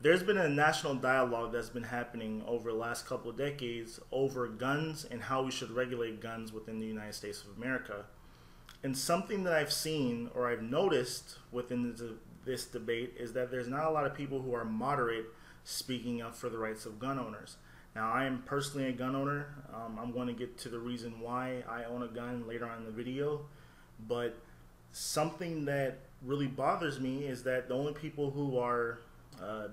there's been a national dialogue that's been happening over the last couple of decades over guns and how we should regulate guns within the United States of America. And something that I've seen or I've noticed within this debate is that there's not a lot of people who are moderate speaking up for the rights of gun owners. Now, I am personally a gun owner. I'm going to get to the reason why I own a gun later on in the video. But something that really bothers me is that the only people who are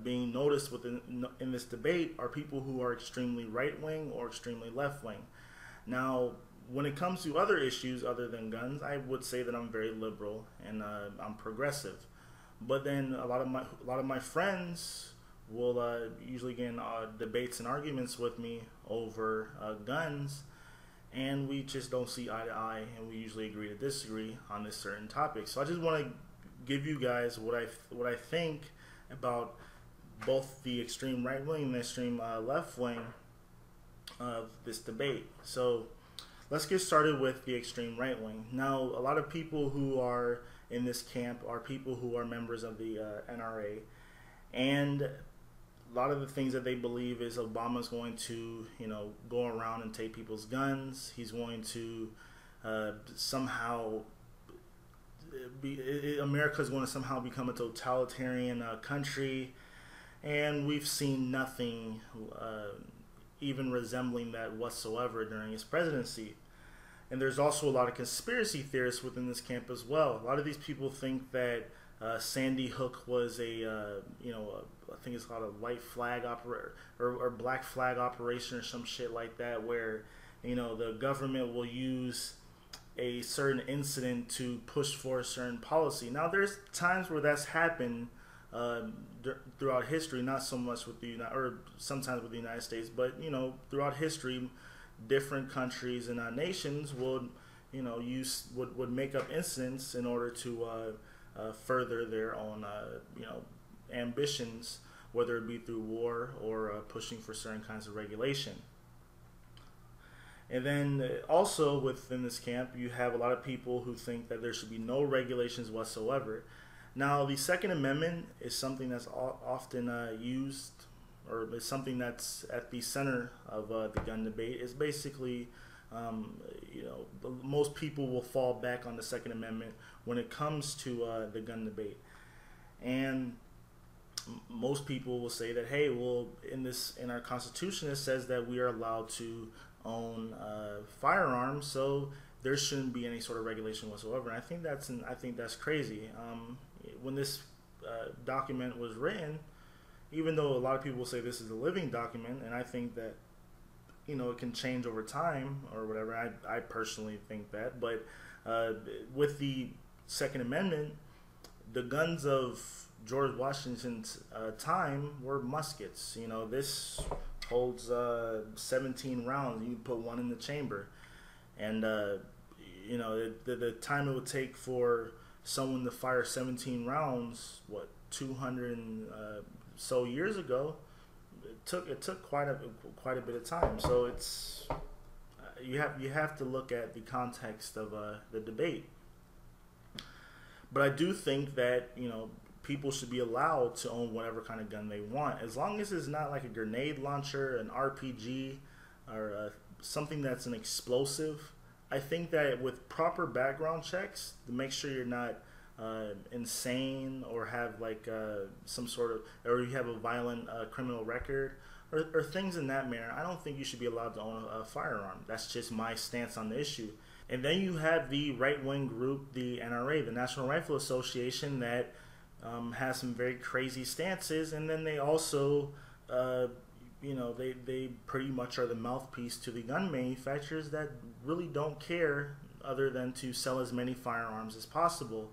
being noticed in this debate are people who are extremely right-wing or extremely left-wing. Now, when it comes to other issues other than guns, I would say that I'm very liberal and I'm progressive. But then a lot of my friends will usually get in debates and arguments with me over guns, and we just don't see eye to eye, and we usually agree to disagree on this certain topic. So I just want to give you guys what I think about both the extreme right wing and the extreme left wing of this debate. So let's get started with the extreme right wing. Now, a lot of people who are in this camp are people who are members of the NRA, and a lot of the things that they believe is Obama's going to, go around and take people's guns. He's going to somehow America's going to somehow become a totalitarian country, and we've seen nothing even resembling that whatsoever during his presidency. And there's also a lot of conspiracy theorists within this camp as well. A lot of these people think that Sandy Hook was I think it's called a white flag or black flag operation or some shit like that, where the government will use a certain incident to push for a certain policy. Now, there's times where that's happened throughout history, not so much with sometimes with the United States, but throughout history, different countries and nations would would make up incidents in order to further their own ambitions, whether it be through war or pushing for certain kinds of regulation. And then also within this camp, you have a lot of people who think that there should be no regulations whatsoever. Now, the Second Amendment is something that's often used, or is something that's at the center of the gun debate. Is basically, most people will fall back on the Second Amendment when it comes to the gun debate. And most people will say that, hey, well, in our Constitution it says that we are allowed to own firearms, so there shouldn't be any sort of regulation whatsoever. And I think that's crazy. When this document was written, even though a lot of people will say this is a living document, and I think that it can change over time or whatever. I personally think that, but with the Second Amendment, the guns of George Washington's time were muskets. This holds 17 rounds. You can put one in the chamber, and the time it would take for someone to fire 17 rounds, 200 and so years ago, it took quite a bit of time. So it's you have to look at the context of the debate. But I do think that people should be allowed to own whatever kind of gun they want, as long as it's not like a grenade launcher, an RPG, or something that's an explosive. I think that with proper background checks to make sure you're not insane or have like some sort of, or you have a violent criminal record or things in that manner, I don't think you should be allowed to own a firearm. That's just my stance on the issue. And then you have the right-wing group, the NRA, the National Rifle Association, that has some very crazy stances, and then they also they pretty much are the mouthpiece to the gun manufacturers that really don't care other than to sell as many firearms as possible.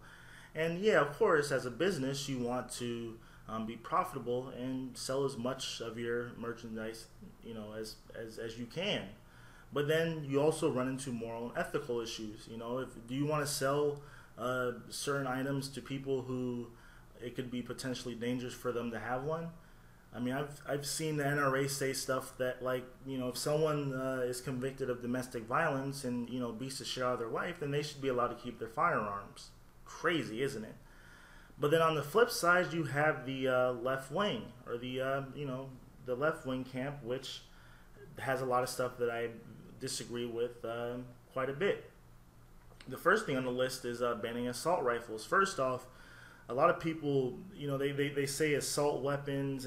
And yeah, of course, as a business, you want to be profitable and sell as much of your merchandise, as you can. But then you also run into moral and ethical issues. Do you want to sell certain items to people who it could be potentially dangerous for them to have one? I mean, I've seen the NRA say stuff that, like, if someone is convicted of domestic violence and beats the shit out of their wife, then they should be allowed to keep their firearms. Crazy, isn't it? But then on the flip side, you have the left wing, or the left wing camp, which has a lot of stuff that I disagree with quite a bit. The first thing on the list is banning assault rifles. First off, a lot of people, they say assault weapons,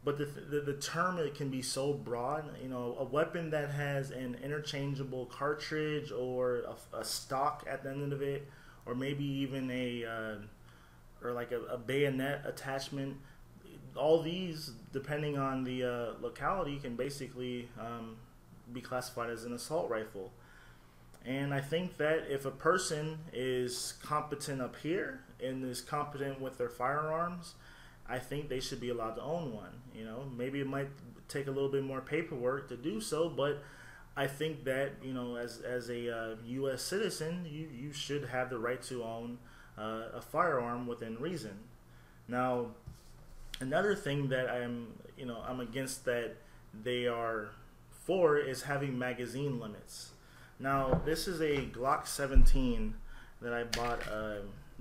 but the term, it can be so broad. A weapon that has an interchangeable cartridge or a stock at the end of it, or maybe even a bayonet attachment. All these, depending on the locality, can basically be classified as an assault rifle. And I think that if a person is competent up here and is competent with their firearms, I think they should be allowed to own one. Maybe it might take a little bit more paperwork to do so, but I think that as a U.S. citizen, you should have the right to own a firearm within reason. Now, another thing that I'm against that they are for is having magazine limits. Now, this is a Glock 17 that I bought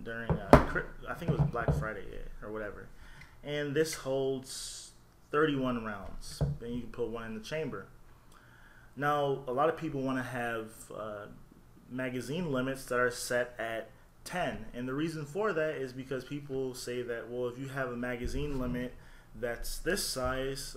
during I think it was Black Friday or whatever, and this holds 31 rounds. Then you can put one in the chamber. Now, a lot of people want to have magazine limits that are set at 10, and the reason for that is because people say that, well, if you have a magazine limit that's this size,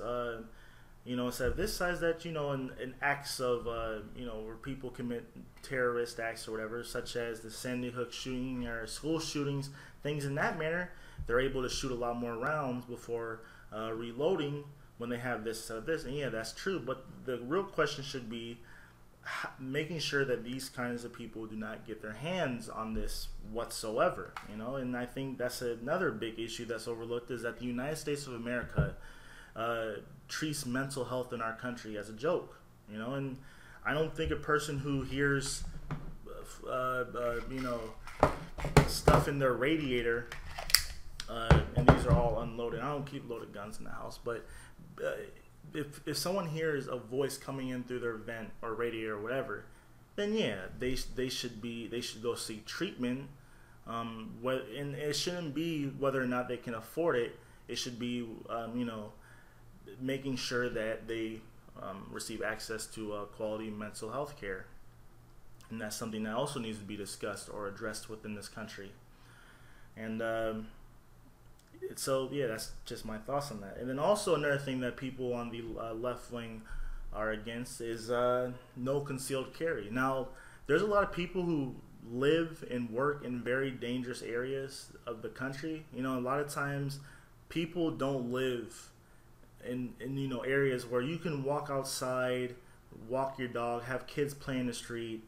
instead of this size, that in acts of where people commit terrorist acts or whatever, such as the Sandy Hook shooting or school shootings, things in that manner, they're able to shoot a lot more rounds before reloading when they have this instead of this. And yeah, that's true, but the real question should be making sure that these kinds of people do not get their hands on this whatsoever. And I think that's another big issue that's overlooked, is that the United States of America treats mental health in our country as a joke. And I don't think a person who hears stuff in their radiator, and these are all unloaded, I don't keep loaded guns in the house, but if someone hears a voice coming in through their vent or radiator or whatever, then yeah, they should go seek treatment. And it shouldn't be whether or not they can afford it. It should be making sure that they receive access to quality mental health care, and that's something that also needs to be discussed or addressed within this country. And so yeah, that's just my thoughts on that. And then also another thing that people on the left wing are against is no concealed carry. Now, there's a lot of people who live and work in very dangerous areas of the country. A lot of times people don't live in areas where you can walk outside, walk your dog, have kids play in the street,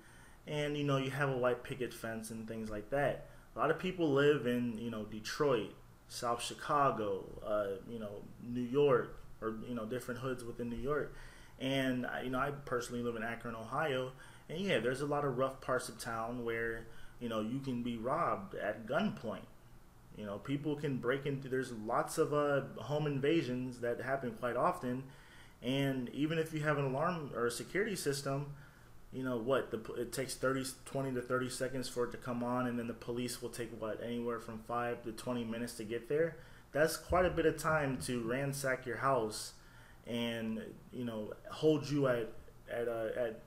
and you have a white picket fence and things like that. A lot of people live in Detroit, South Chicago, New York, or different hoods within New York. And I personally live in Akron, Ohio, and yeah, there's a lot of rough parts of town where you can be robbed at gunpoint. People can break into. There's lots of home invasions that happen quite often, and even if you have an alarm or a security system, it takes 20 to 30 seconds for it to come on, and then the police will take anywhere from 5 to 20 minutes to get there. That's quite a bit of time to ransack your house and hold you at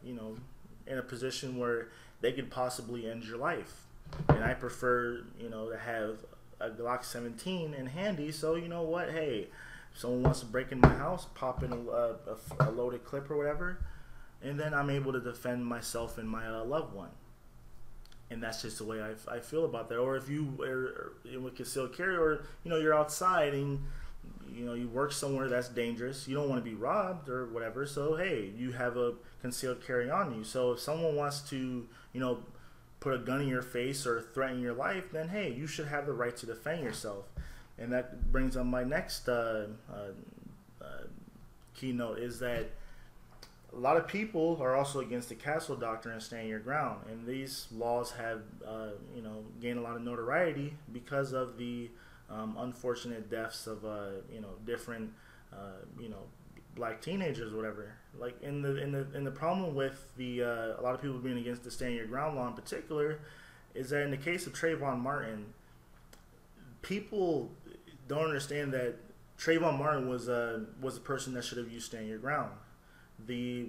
in a position where they could possibly end your life. And I prefer to have a Glock 17 in handy, so hey, if someone wants to break in my house, pop in a loaded clip or whatever, and then I'm able to defend myself and my loved one. And that's just the way I feel about that. Or if you are with concealed carry, or you're outside and you work somewhere that's dangerous, you don't want to be robbed or whatever, so hey, you have a concealed carry on you. So if someone wants to put a gun in your face or threaten your life, then hey, you should have the right to defend yourself. And that brings up my next keynote, is that a lot of people are also against the castle doctrine and stand your ground, and these laws have gained a lot of notoriety because of the unfortunate deaths of different black teenagers or whatever. Like in the problem with the a lot of people being against the stand your ground law in particular is that in the case of Trayvon Martin, people don't understand that Trayvon Martin was a person that should have used stand your ground. The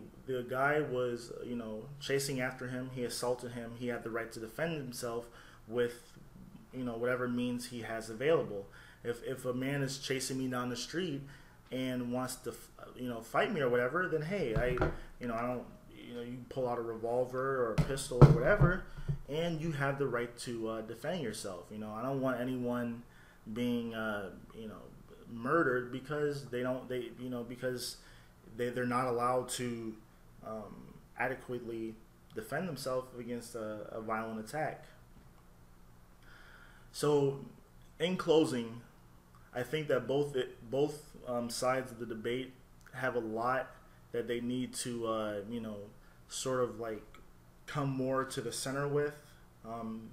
guy was, you know, chasing after him. He assaulted him. He had the right to defend himself with, you know, whatever means he has available. If a man is chasing me down the street and wants to, you know, fight me or whatever, then hey, I don't, you know, you pull out a revolver or a pistol or whatever, and you have the right to defend yourself. You know, I don't want anyone being, you know, murdered because they're not allowed to adequately defend themselves against a violent attack. So, in closing, I think that both sides of the debate have a lot that they need to, you know, sort of like come more to the center with.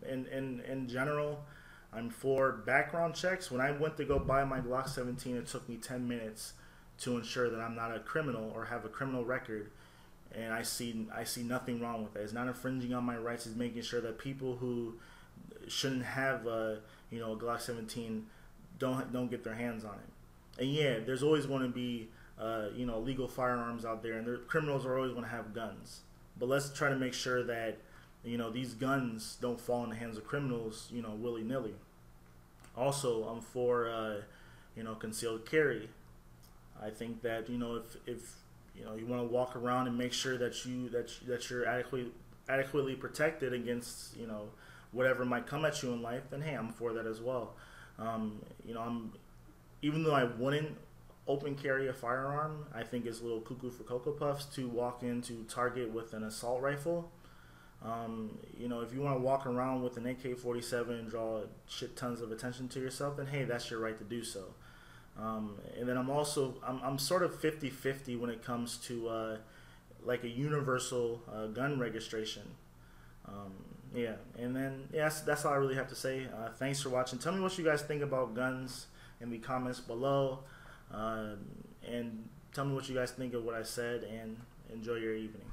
In general, I'm for background checks. When I went to go buy my Glock 17, it took me 10 minutes to ensure that I'm not a criminal or have a criminal record, and I see nothing wrong with that. It's not infringing on my rights. It's making sure that people who shouldn't have you know, a Glock 17 don't get their hands on it. And yeah, there's always going to be you know, legal firearms out there, and criminals are always going to have guns. But let's try to make sure that, you know, these guns don't fall in the hands of criminals, you know, willy-nilly. Also, I'm for you know, concealed carry. I think that, you know, if you know, you want to walk around and make sure that you're adequately protected against, you know, whatever might come at you in life, then hey, I'm for that as well. You know, even though I wouldn't open carry a firearm, I think it's a little cuckoo for Cocoa Puffs to walk into Target with an assault rifle. You know, if you want to walk around with an AK-47 and draw shit tons of attention to yourself, then hey, that's your right to do so. And then I'm sort of 50-50 when it comes to like a universal gun registration. Yeah, and then yes, that's all I really have to say. Thanks for watching. Tell me what you guys think about guns in the comments below, and tell me what you guys think of what I said, and enjoy your evening.